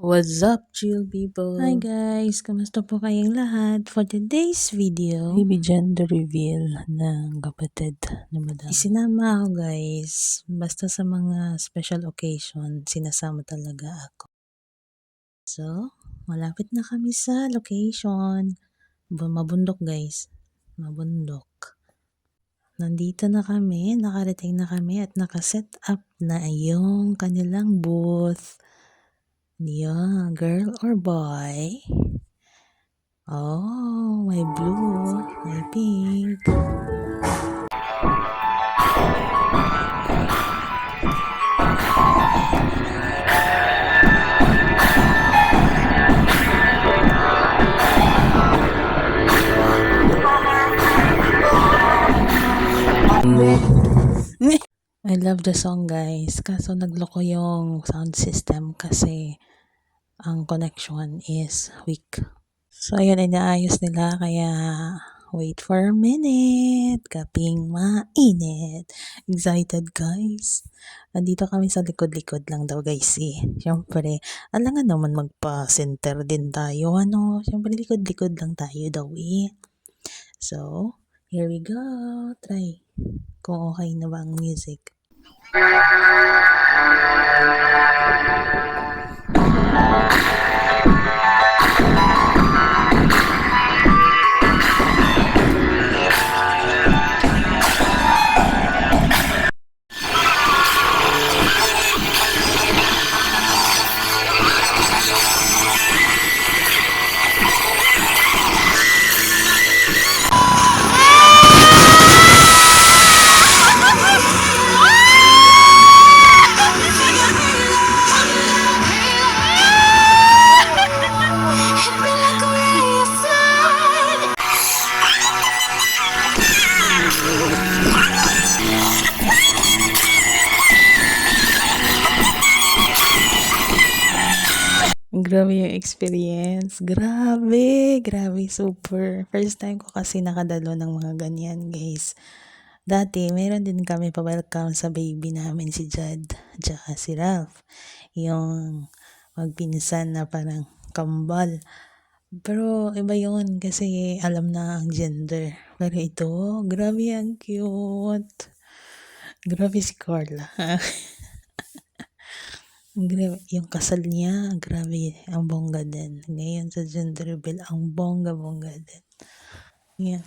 What's up, chill people? Hi guys! Kamusta po kayong lahat? For today's video, Baby gender reveal ng kapatid na madam. isinama ako guys. Basta sa mga special occasion, sinasama talaga ako. So, malapit na kami sa location. Mabundok guys. Mabundok. Nandito na kami, nakarating na kami at nakaset up na yung kanilang booth. Yeah, girl or boy? Oh, may blue, may pink. I love the song guys, kaso nagloko yung sound system kasi ang connection is weak. So ayun, inaayos nila kaya wait for a minute. Kaping mainit. Excited guys. Nandito kami sa likod-likod lang daw guys eh. Siyempre, alangan naman magpa-center din tayo ano. Siyempre likod-likod lang tayo daw eh. So, here we go. Try. Kung okay na ba ang music. Grabe yung experience. Grabe, super. First time ko kasi nakadalo ng mga ganyan, guys. Dati, meron din kami pa-welcome sa baby namin si Jad, tsaka si Ralph. Yung magpinsan na parang kambal. Pero iba yun kasi alam na ang gender. Pero ito, grabe ang cute. Grabe si Carla. Grabe, yung kasal niya, grabe, ang bongga din. Ngayon sa gender reveal, ang bongga din. Yeah.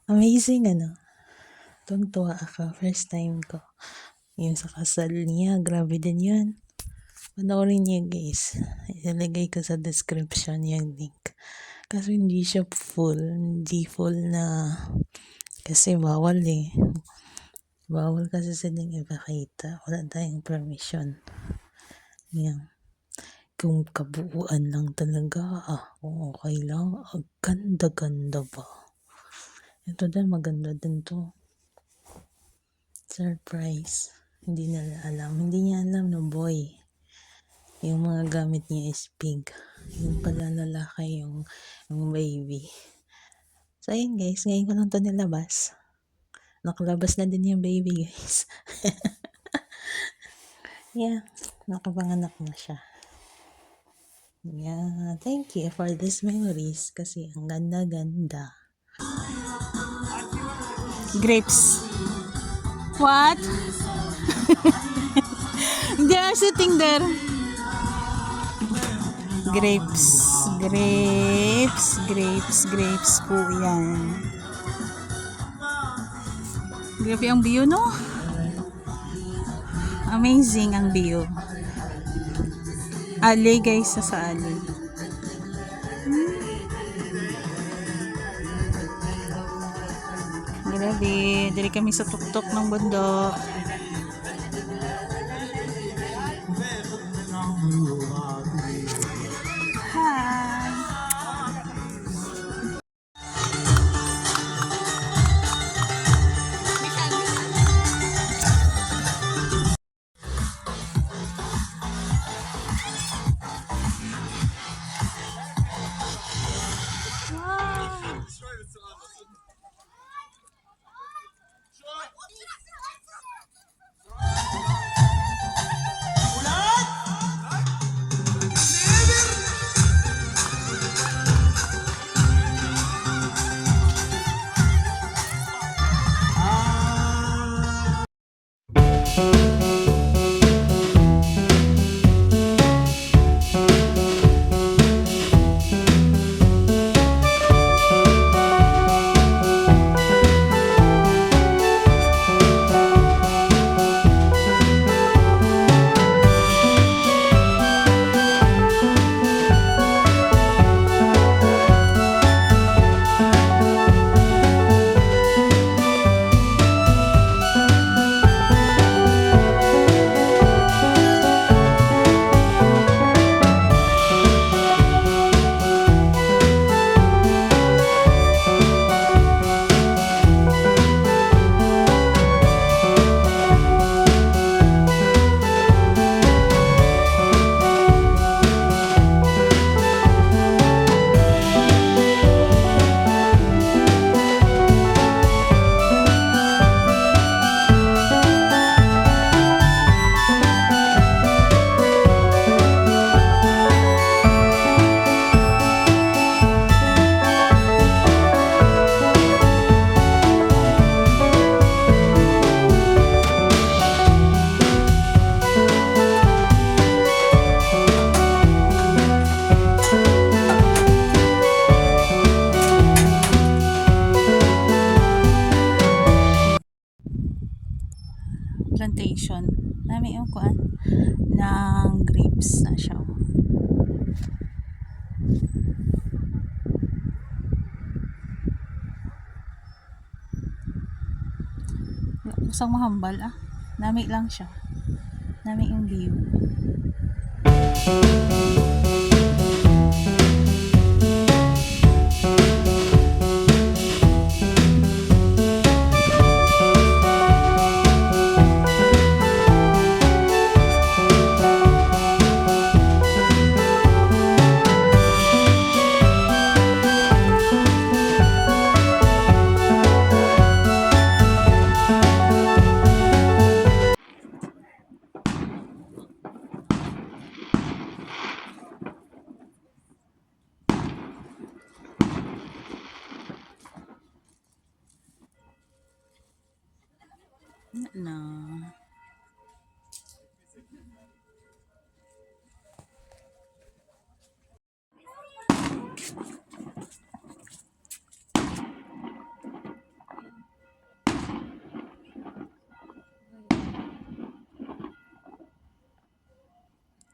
Amazing, ano. Tuwang-tuwa ako, first time ko. Yung sa kasal niya, grabe din yun. Panoorin niyo guys. Ilalagay ko sa description yung link. Kasi hindi siya full. Hindi full na. Kasi bawal eh. Bawal kasi silang ipakita. Wala tayong permission. Yan. Kung kabuuan lang talaga. Kung okay lang. Ang ganda-ganda ba. Ito din, maganda din to. Surprise. Hindi nila alam. Hindi niya alam no boy. Yung mga gamit niya is pink. Yung pala lalaki yung baby. So ayun guys, ngayon ko lang to nilabas. Nakalabas na din yung baby guys. Yeah, nakapanganak na siya. Yeah, thank you for these memories kasi ang ganda-ganda. Grapes. What? They are sitting there. Grapes po yan. Grabe ang view, no? Amazing ang view. Alley guys, sa alley. Grabe, dali kami sa tuktok ng bundok. leaves na siya. Usang mahambal Nami lang siya. Nami yung view. Na.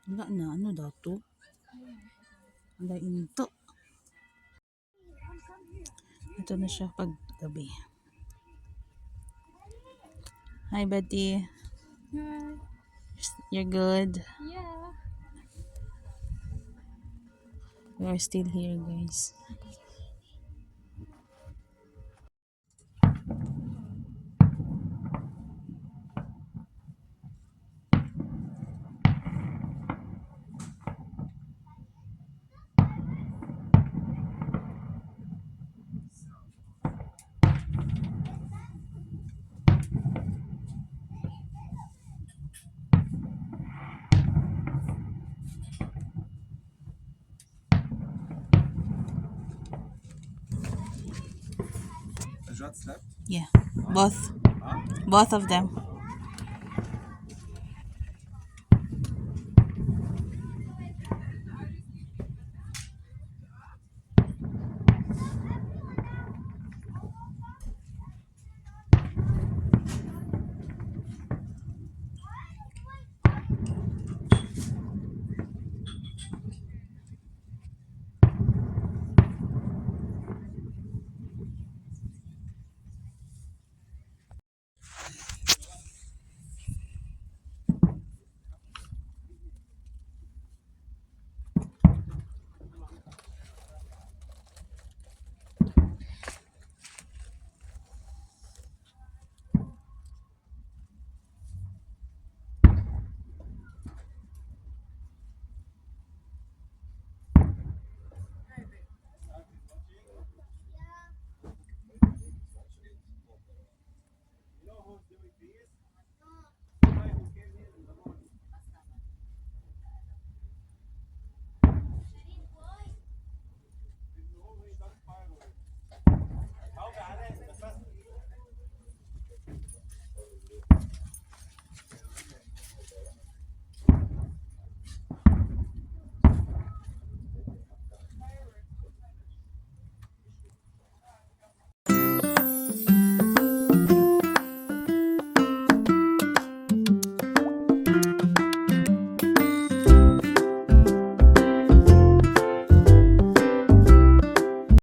Wala na. Ano daw to? Wala into. Ito na siya pag gabi. Hi, Betty. Hi. You're good? Yeah. We are still here, guys. Ajat slept? Yeah, both of them.